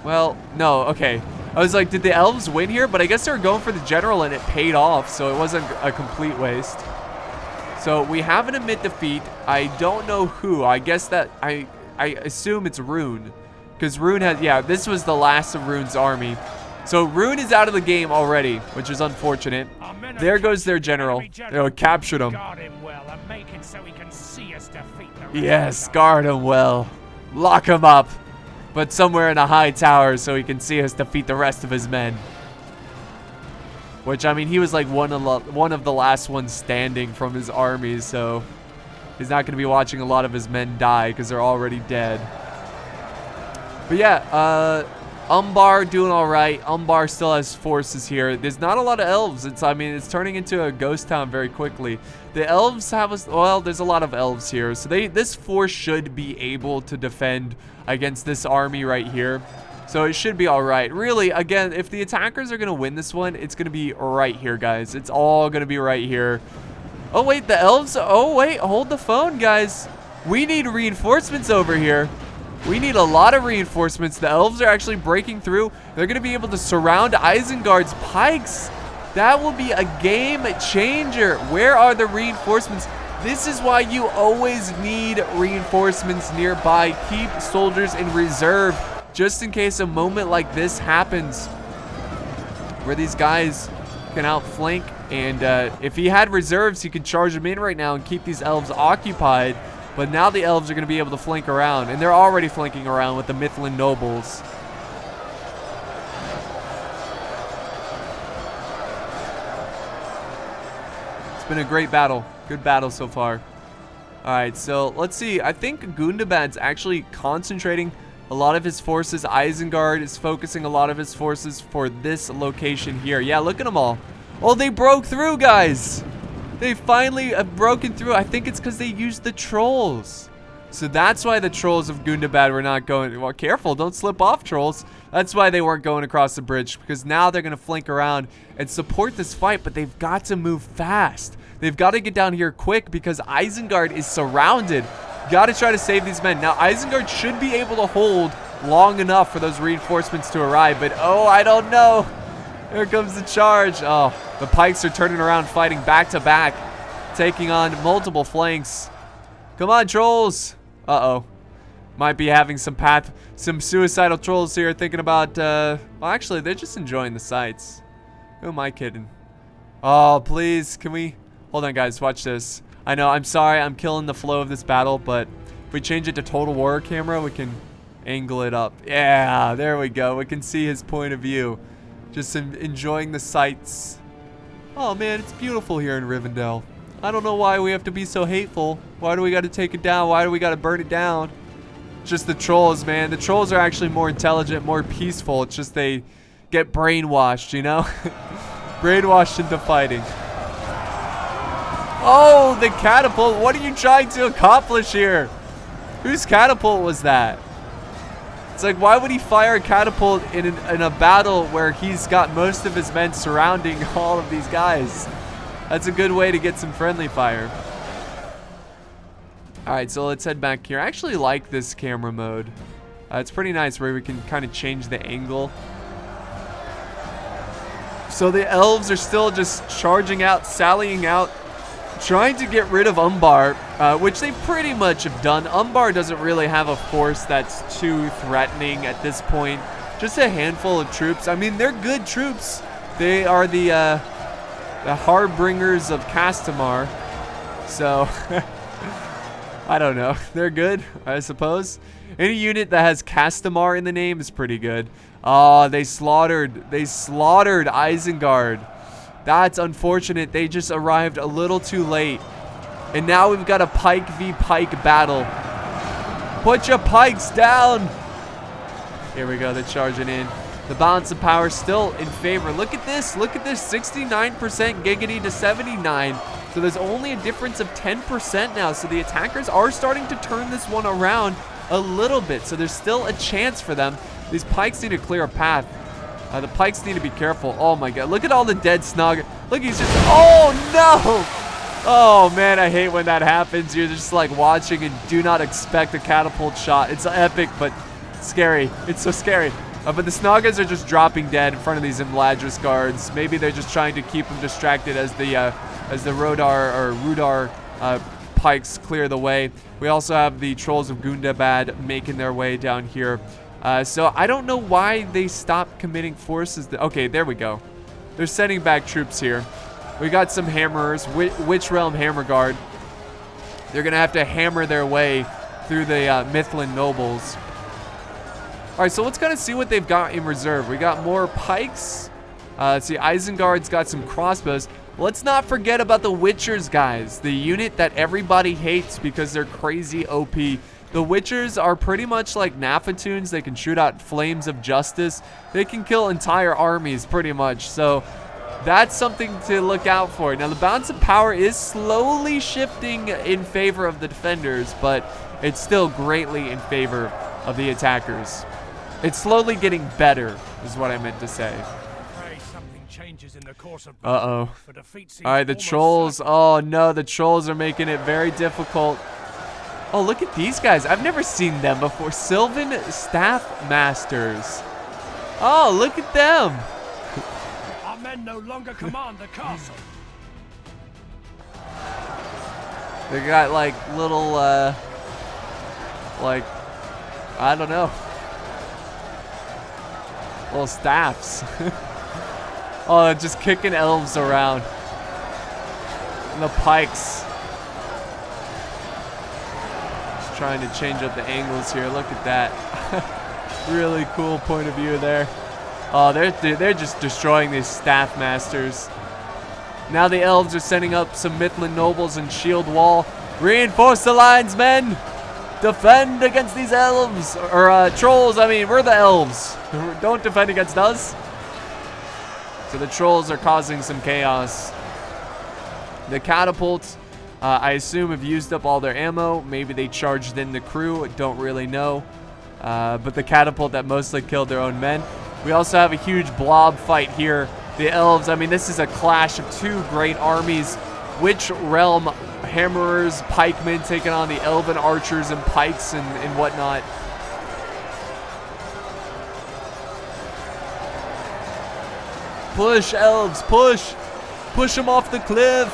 Well, no, okay. I was like, did the elves win here? But I guess they were going for the general, and it paid off, so it wasn't a complete waste. So, we have an admit defeat. I don't know who. I guess that... I assume it's Rune. Because Rune has... Yeah, this was the last of Rune's army. So Rune is out of the game already, which is unfortunate. There goes their general. They captured him. Yes, guard him well. Lock him up. But somewhere in a high tower so he can see us defeat the rest of his men. Which, I mean, he was like one of the last ones standing from his army, so he's not going to be watching a lot of his men die because they're already dead. But yeah, Umbar doing all right. Umbar still has forces here. There's not a lot of elves. I mean, it's turning into a ghost town very quickly. The elves have well, there's a lot of elves here. So this force should be able to defend against this army right here. So it should be all right. Really, again, if the attackers are going to win this one, it's going to be right here, guys. It's all going to be right here. Oh, wait, the elves. Oh, wait, hold the phone, guys. We need reinforcements over here. We need a lot of reinforcements. The elves are actually breaking through. They're going to be able to surround Isengard's pikes. That will be a game changer. Where are the reinforcements? This is why you always need reinforcements nearby. Keep soldiers in reserve just in case a moment like this happens where these guys can outflank. And if he had reserves, he could charge them in right now and keep these elves occupied. But now the elves are going to be able to flank around. And they're already flanking around with the Mithlin nobles. It's been a great battle. Good battle so far. Alright, so let's see. I think Gundabad's actually concentrating a lot of his forces. Isengard is focusing a lot of his forces for this location here. Yeah, look at them all. Oh, they broke through, guys. They finally have broken through. I think it's because they used the trolls. So that's why the trolls of Gundabad were not going. Well, careful. Don't slip off, trolls. That's why they weren't going across the bridge. Because now they're going to flank around and support this fight. But they've got to move fast. They've got to get down here quick because Isengard is surrounded. Got to try to save these men. Now, Isengard should be able to hold long enough for those reinforcements to arrive. But, oh, I don't know. Here comes the charge. Oh, the pikes are turning around, fighting back to back, taking on multiple flanks. Come on, trolls. Uh-oh. Might be having some suicidal trolls here thinking about, well, actually, they're just enjoying the sights. Who am I kidding? Oh, please, can we... Hold on, guys, watch this. I know, I'm sorry, I'm killing the flow of this battle, but if we change it to Total War camera, we can angle it up. Yeah, there we go. We can see his point of view. Just enjoying the sights. Oh man, it's beautiful here in Rivendell. I don't know why we have to be so hateful. Why do we got to take it down? Why do we got to burn it down? Just the trolls, man. The trolls are actually more intelligent, more peaceful. It's just they get brainwashed, you know? Brainwashed into fighting. Oh, the catapult. What are you trying to accomplish here? Whose catapult was that? It's like, why would he fire a catapult in a battle where he's got most of his men surrounding all of these guys? That's a good way to get some friendly fire. All right, so let's head back here. I actually like this camera mode. It's pretty nice where we can kind of change the angle. So the elves are still just charging out, sallying out, trying to get rid of Umbar, which they pretty much have done. Umbar doesn't really have a force that's too threatening at this point. Just a handful of troops. I mean, they're good troops. They are the harbingers of Castamar. So, I don't know. They're good, I suppose. Any unit that has Castamar in the name is pretty good. Oh, they slaughtered Isengard. That's unfortunate. They just arrived a little too late. And now we've got a pike v pike battle. Put your pikes down. Here we go. They're charging in. The balance of power still in favor. Look at this. Look at this. 69% giggity to 79. So there's only a difference of 10% now. So the attackers are starting to turn this one around a little bit. So there's still a chance for them. These pikes need to clear a path. The pikes need to be careful. Oh my god. Look at all the dead snog. Look, he's just... Oh no! Oh man, I hate when that happens. You're just like watching and do not expect a catapult shot. It's epic, but scary. It's so scary. But the Snoggas are just dropping dead in front of these Imladris guards. Maybe they're just trying to keep them distracted as the Rudar pikes clear the way. We also have the Trolls of Gundabad making their way down here. So I don't know why they stopped committing forces. Okay, there we go. They're sending back troops here. We got some hammerers, Witch Realm Hammer Guard. They're gonna have to hammer their way through the Mithlin nobles. All right, so let's kind of see what they've got in reserve. We got more pikes. Let's see, Isengard's got some crossbows. Let's not forget about the Witchers, guys. The unit that everybody hates because they're crazy OP. The Witchers are pretty much like Nafatoons. They can shoot out flames of justice. They can kill entire armies pretty much. So that's something to look out for. Now, the balance of power is slowly shifting in favor of the defenders, but it's still greatly in favor of the attackers. It's slowly getting better, is what I meant to say. Uh-oh. All right, the trolls. Oh, no, the trolls are making it very difficult. Oh, look at these guys. I've never seen them before. Sylvan Staff Masters. Oh, look at them. Our men no longer command the castle. They got like little, like, I don't know. Little staffs. Oh, just kicking elves around. And the pikes. Just trying to change up the angles here. Look at that. Really cool point of view there. Oh, they're just destroying these staff masters. Now the elves are sending up some Mithlin nobles and shield wall. Reinforce the lines, men. Defend against these elves. Or trolls, I mean, we're the elves. Don't defend against us. So the trolls are causing some chaos. The catapults, I assume, have used up all their ammo. Maybe they charged in the crew. Don't really know. But the catapult that mostly killed their own men. We also have a huge blob fight here. The elves, I mean, this is a clash of two great armies. Witch Realm Hammerers, pikemen taking on the Elven archers and pikes and whatnot. Push, elves, push! Push them off the cliff!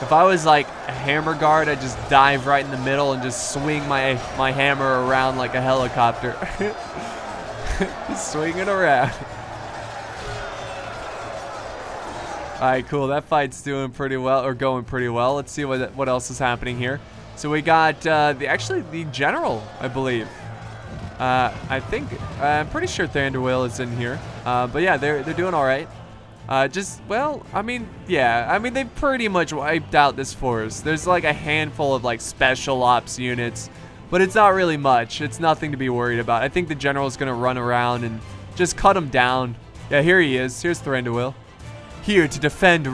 If I was like a hammer guard, I'd just dive right in the middle and just swing my hammer around like a helicopter. Just swing it around. Alright, cool. That fight's doing pretty well, or going pretty well. Let's see what else is happening here. So we got actually the general, I believe. I think I'm pretty sure Thranduil is in here. But yeah, they're doing all right. Well, I mean, yeah, I mean they've pretty much wiped out this forest. There's like a handful of like special ops units, but it's not really much. It's nothing to be worried about. I think the general's gonna run around and just cut them down. Yeah, here he is. Here's Thranduil. here to defend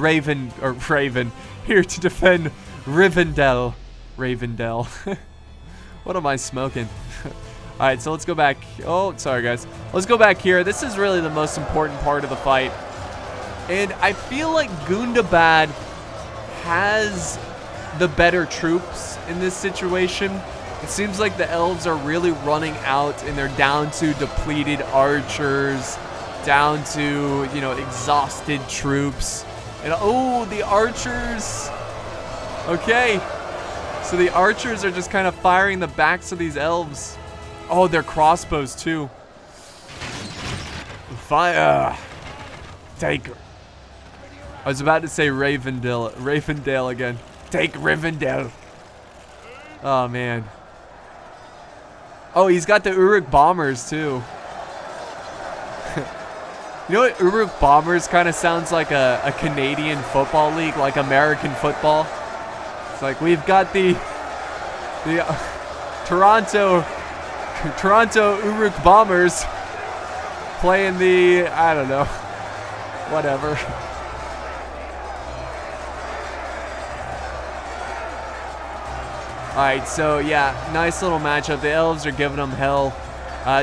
here to defend Rivendell. What am I smoking? All right, so let's go back. Oh, sorry guys. Let's go back here. This is really the most important part of the fight. And I feel like Gundabad has the better troops in this situation. It seems like the elves are really running out and they're down to depleted archers, down to, you know, exhausted troops. And oh, the archers. Okay. So the archers are just kind of firing the backs of these elves. Oh, they're crossbows too. Fire. Take her. I was about to say Rivendell again. Take Rivendell. Oh, man. Oh, he's got the Uruk bombers too. You know what? Uruk bombers kind of sounds like a Canadian football league, like American football. It's like we've got the Toronto Uruk bombers playing the, I don't know, whatever. Alright, so yeah, nice little matchup. The elves are giving them hell.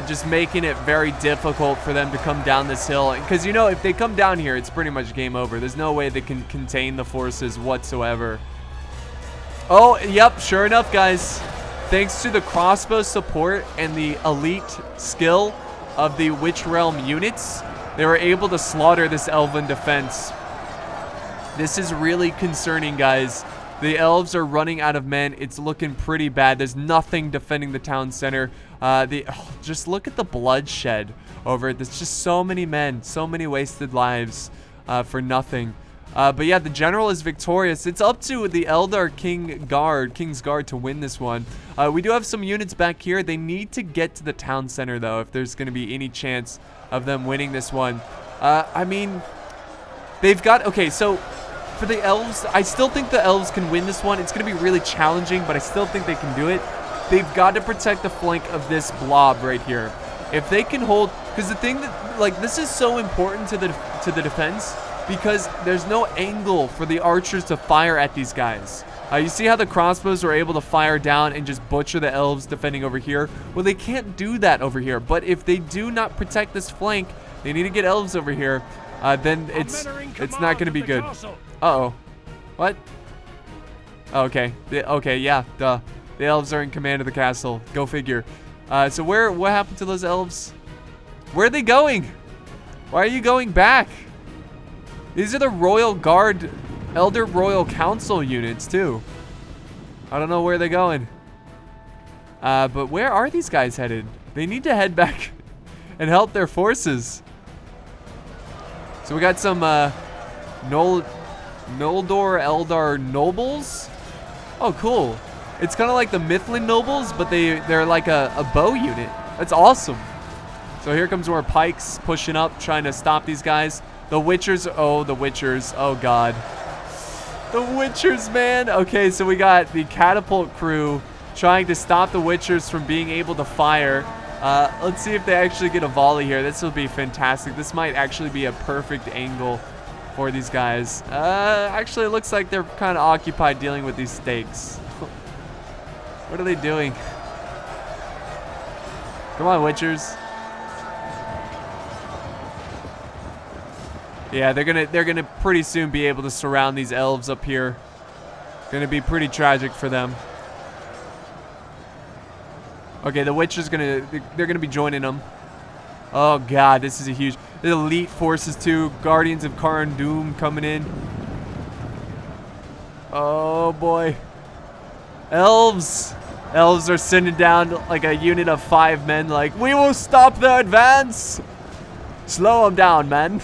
Just making it very difficult for them to come down this hill. Because, you know, if they come down here, it's pretty much game over. There's no way they can contain the forces whatsoever. Oh, yep, sure enough, guys. Thanks to the crossbow support and the elite skill of the Witch Realm units, they were able to slaughter this Elven defense. This is really concerning, guys. The elves are running out of men. It's looking pretty bad. There's nothing defending the town center. Just look at the bloodshed over it. There's just so many men, so many wasted lives for nothing. But yeah, the general is victorious. It's up to the Eldar King's Guard to win this one. We do have some units back here. They need to get to the town center, though, if there's going to be any chance of them winning this one. I mean, they've got... Okay, so for the elves, I still think the elves can win this one. It's going to be really challenging, but I still think they can do it. They've got to protect the flank of this blob right here. If they can hold... Because the thing that... Like, this is so important to the defense, because there's no angle for the archers to fire at these guys. You see how the crossbows were able to fire down and just butcher the elves defending over here? Well, they can't do that over here. But if they do not protect this flank, they need to get elves over here. Then it's not going to be good. Uh-oh. What? Oh, okay. Okay, yeah, duh. The elves are in command of the castle. Go figure. So what happened to those elves? Where are they going? Why are you going back? These are the Royal Guard, Elder Royal Council units, too. I don't know where they're going. But where are these guys headed? They need to head back and help their forces. So we got some Noldor Eldar nobles. Oh, cool. It's kind of like the Mithlin nobles, but they're like a bow unit. That's awesome. So here comes more pikes pushing up, trying to stop these guys. The Witchers, oh, the Witchers, oh God. The Witchers, man. Okay, so we got the Catapult crew trying to stop the Witchers from being able to fire. Let's see if they actually get a volley here. This will be fantastic. This might actually be a perfect angle for these guys. Actually, it looks like they're kind of occupied dealing with these stakes. What are they doing? Come on, Witchers. Yeah, they're gonna pretty soon be able to surround these elves up here. Gonna be pretty tragic for them. Okay, the Witchers they're gonna be joining them. Oh God, this is a huge. The elite forces too. Guardians of Khazad Dûm coming in. Oh boy. Elves. Elves are sending down like a unit of 5 men. Like, we will stop their advance. Slow them down, man.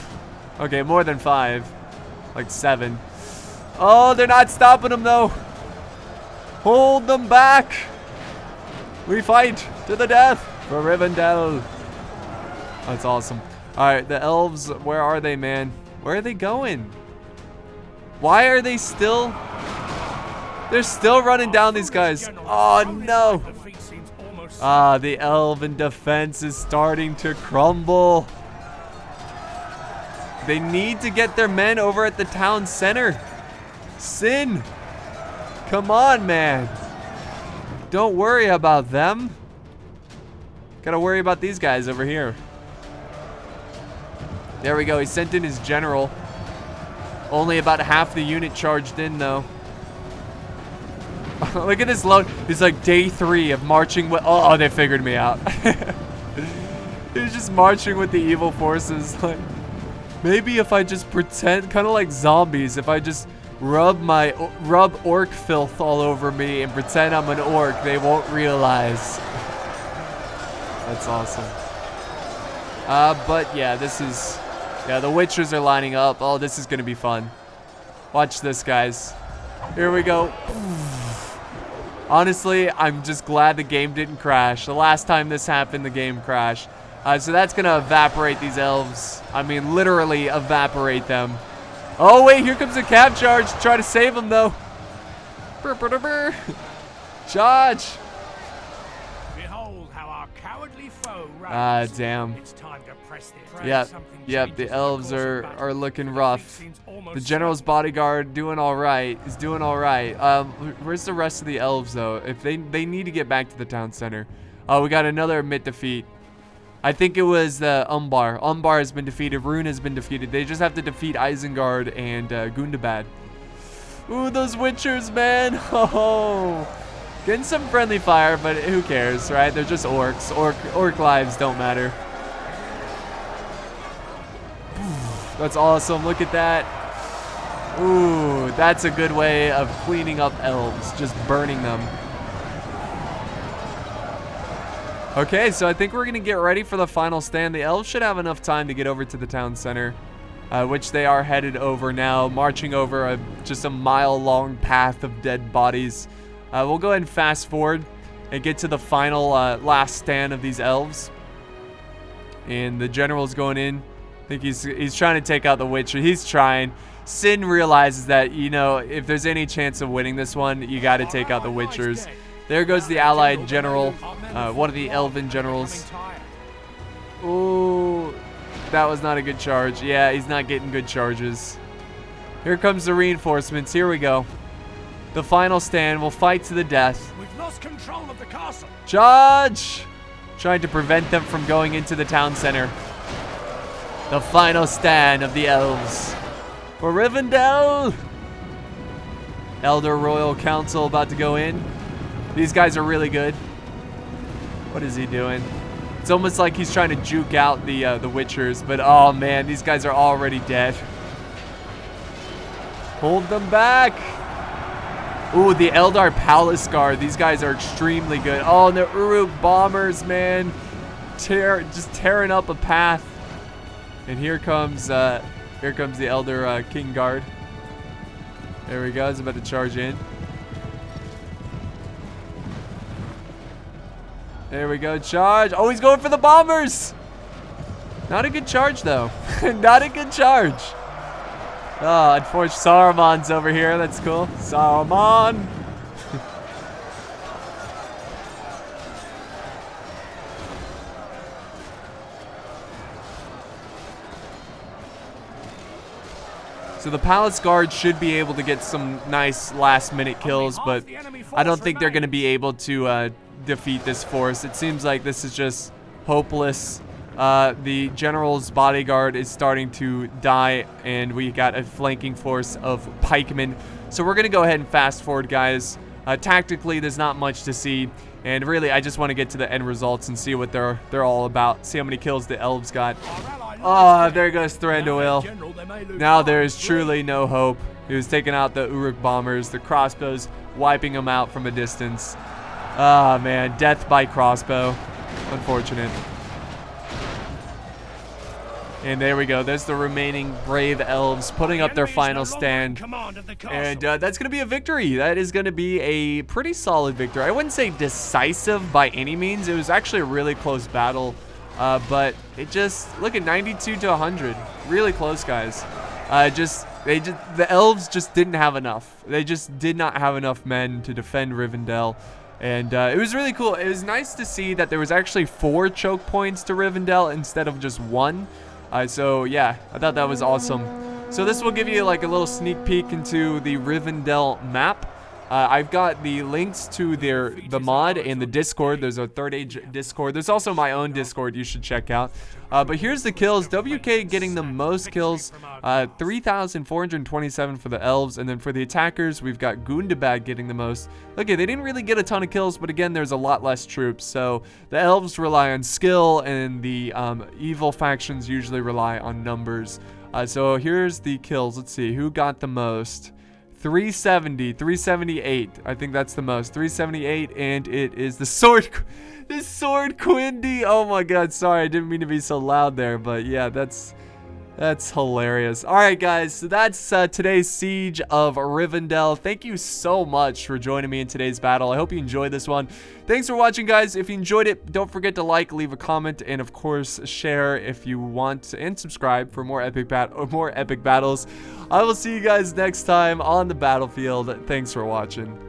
Okay, more than 5. Like 7. Oh, they're not stopping them, though. Hold them back. We fight to the death for Rivendell. That's awesome. All right, the elves, where are they, man? Where are they going? Why are they still... They're still running down these guys. Oh, no. The elven defense is starting to crumble. They need to get their men over at the town center. Sin, come on, man. Don't worry about them. Gotta worry about these guys over here. There we go. He sent in his general. Only about half the unit charged in, though. Look at this load. It's like day 3 of marching with... Oh, they figured me out. He's just marching with the evil forces. Like, maybe if I just pretend, kind of like zombies, if I just rub orc filth all over me and pretend I'm an orc, they won't realize. That's awesome. But yeah, this is... Yeah, the Witchers are lining up. Oh, this is going to be fun. Watch this, guys. Here we go. Honestly, I'm just glad the game didn't crash. The last time this happened, the game crashed. So that's going to evaporate these elves. I mean, literally evaporate them. Oh, wait, here comes a cav charge. Try to save them, though. Charge. Behold how our cowardly foe runs. Damn. It's time to press this. Yep, the elves are looking rough. The general's bodyguard doing all right. Is doing all right. Where's the rest of the elves, though? If they need to get back to the town center. Oh, we got another mid defeat. I think it was Umbar. Umbar has been defeated. Rune has been defeated. They just have to defeat Isengard and Gundabad. Ooh, those Witchers, man. Oh, getting some friendly fire, but who cares, right? They're just orcs. Orc lives don't matter. That's awesome. Look at that. Ooh, that's a good way of cleaning up elves. Just burning them. Okay, so I think we're going to get ready for the final stand. The elves should have enough time to get over to the town center, which they are headed over now, marching over just a mile-long path of dead bodies. We'll go ahead and fast forward and get to the final last stand of these elves. And the general's going in. I think he's trying to take out the Witcher. He's trying. Sin realizes that, you know, if there's any chance of winning this one, you got to take out the Witchers. There goes the allied general, one of the elven generals. Ooh, that was not a good charge. Yeah, he's not getting good charges. Here comes the reinforcements. Here we go. The final stand. We'll fight to the death. We've lost control of the castle. Charge! Trying to prevent them from going into the town center. The final stand of the elves. For Rivendell! Elder Royal Council about to go in. These guys are really good. What is he doing? It's almost like he's trying to juke out the Witchers, but oh man, these guys are already dead. Hold them back. Ooh, the Eldar Palace Guard. These guys are extremely good. Oh, and the Uruk bombers, man. Just tearing up a path. And here comes the Elder King Guard. There we go. He's about to charge in. There we go. Charge. Oh, he's going for the bombers. Not a good charge, though. Not a good charge. Oh, unfortunately, Saruman's over here. That's cool. Saruman. So the Palace Guard should be able to get some nice last-minute kills, but I don't think they're going to be able to defeat this force. It seems like this is just hopeless. The general's bodyguard is starting to die, and we got a flanking force of pikemen. So we're going to go ahead and fast forward, guys. Tactically, there's not much to see, and really, I just want to get to the end results and see what they're all about. See how many kills the elves got. Oh, there goes Thranduil. Now there is truly no hope. He was taking out the Uruk bombers, the crossbows, wiping them out from a distance. Ah, man, death by crossbow. Unfortunate. And there we go. There's the remaining brave elves putting up their final stand. And that's going to be a victory. That is going to be a pretty solid victory. I wouldn't say decisive by any means. It was actually a really close battle. But it just, look at 92 to 100. Really close, guys. The elves just didn't have enough. They just did not have enough men to defend Rivendell. And it was really cool. It was nice to see that there was actually 4 choke points to Rivendell instead of just 1. So yeah, I thought that was awesome. So this will give you like a little sneak peek into the Rivendell map. I've got the links to the mod and the Discord. There's a Third Age Discord. There's also my own Discord you should check out. But here's the kills. WK getting the most kills, 3,427 for the Elves. And then for the attackers, we've got Gundabad getting the most. Okay, they didn't really get a ton of kills, but again, there's a lot less troops. So the Elves rely on skill, and the evil factions usually rely on numbers. So here's the kills. Let's see, who got the most? 370, 378. I think that's the most. 378, and it is the Sword Quindy. Oh my god, sorry, I didn't mean to be so loud there, but yeah, that's hilarious. All right, guys, so that's today's Siege of Rivendell. Thank you so much for joining me in today's battle. I hope you enjoyed this one. Thanks for watching, guys. If you enjoyed it, don't forget to like, leave a comment, and of course, share if you want, and subscribe for more epic battles. I will see you guys next time on the battlefield. Thanks for watching.